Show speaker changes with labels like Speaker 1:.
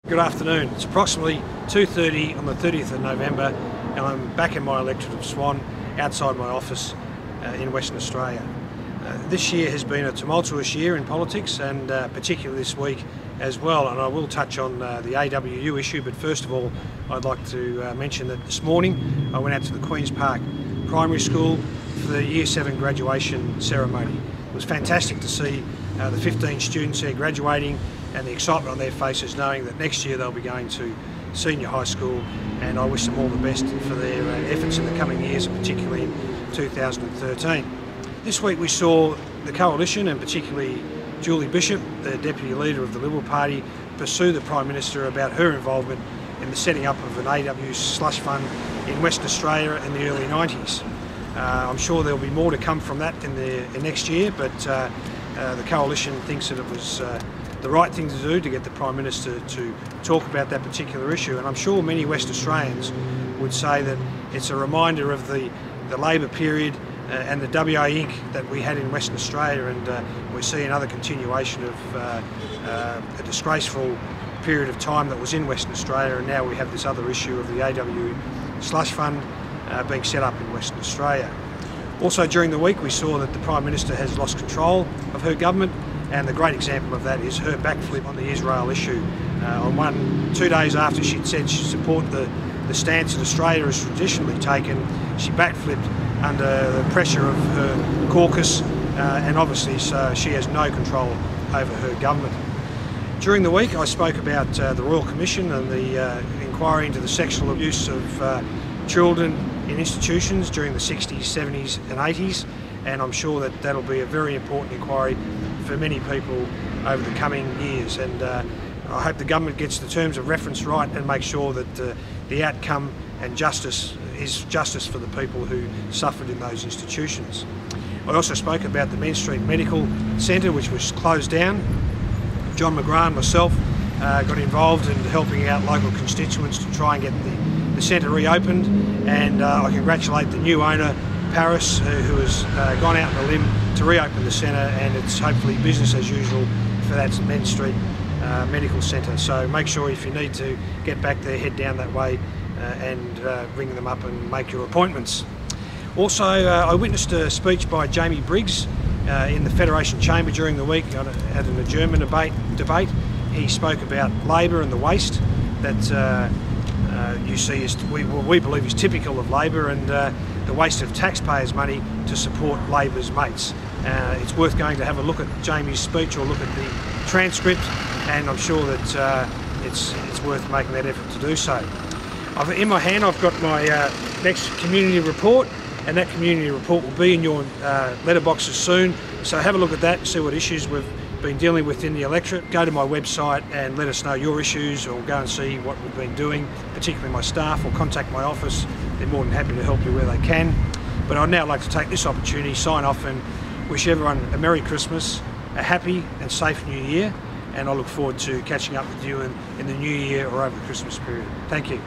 Speaker 1: Good afternoon. It's approximately 2:30 on the 30th of November and I'm back in my electorate of Swan outside my office in Western Australia. This year has been a tumultuous year in politics and particularly this week as well, and I will touch on the AWU issue, but first of all I'd like to mention that this morning I went out to the Queen's Park Primary School for the Year 7 graduation ceremony. It was fantastic to see the 15 students there graduating and the excitement on their faces, knowing that next year they'll be going to senior high school, and I wish them all the best for their efforts in the coming years, and particularly in 2013. This week we saw the Coalition, and particularly Julie Bishop, the Deputy Leader of the Liberal Party, pursue the Prime Minister about her involvement in the setting up of an AW slush fund in Western Australia in the early 90s. I'm sure there'll be more to come from that in the next year, but the Coalition thinks that it was the right thing to do to get the Prime Minister to talk about that particular issue, and I'm sure many West Australians would say that it's a reminder of the Labor period and the WA Inc. that we had in Western Australia, and we see another continuation of a disgraceful period of time that was in Western Australia, and now we have this other issue of the AW slush fund being set up in Western Australia. Also during the week we saw that the Prime Minister has lost control of her government, and the great example of that is her backflip on the Israel issue. 2 days after she'd said she'd support the stance that Australia has traditionally taken, she backflipped under the pressure of her caucus, and obviously so she has no control over her government. During the week I spoke about the Royal Commission and the inquiry into the sexual abuse of children in institutions during the 60s, 70s and 80s, and I'm sure that that'll be a very important inquiry for many people over the coming years, and I hope the government gets the terms of reference right and makes sure that the outcome and justice is justice for the people who suffered in those institutions. I also spoke about the Main Street Medical Centre, which was closed down. John McGrath and myself got involved in helping out local constituents to try and get the centre reopened, and I congratulate the new owner, Paris, who has gone out on a limb to reopen the centre, and it's hopefully business as usual for that Main Street Medical Centre. So make sure if you need to get back there, head down that way and ring them up and make your appointments. Also, I witnessed a speech by Jamie Briggs in the Federation Chamber during the week at an adjournment debate. He spoke about Labor and the waste that you see is, we believe is typical of Labor, and the waste of taxpayers' money to support Labor's mates. It's worth going to have a look at Jamie's speech or look at the transcript, and I'm sure that it's worth making that effort to do so. In my hand I've got my next community report, and that community report will be in your letterboxes soon, so have a look at that and see what issues we've been dealing with in the electorate. Go to my website and let us know your issues, or go and see what we've been doing, particularly my staff, or contact my office. They're more than happy to help you where they can. But I'd now like to take this opportunity, sign off, and wish everyone a Merry Christmas, a happy and safe New Year, and I look forward to catching up with you in the New Year or over the Christmas period. Thank you.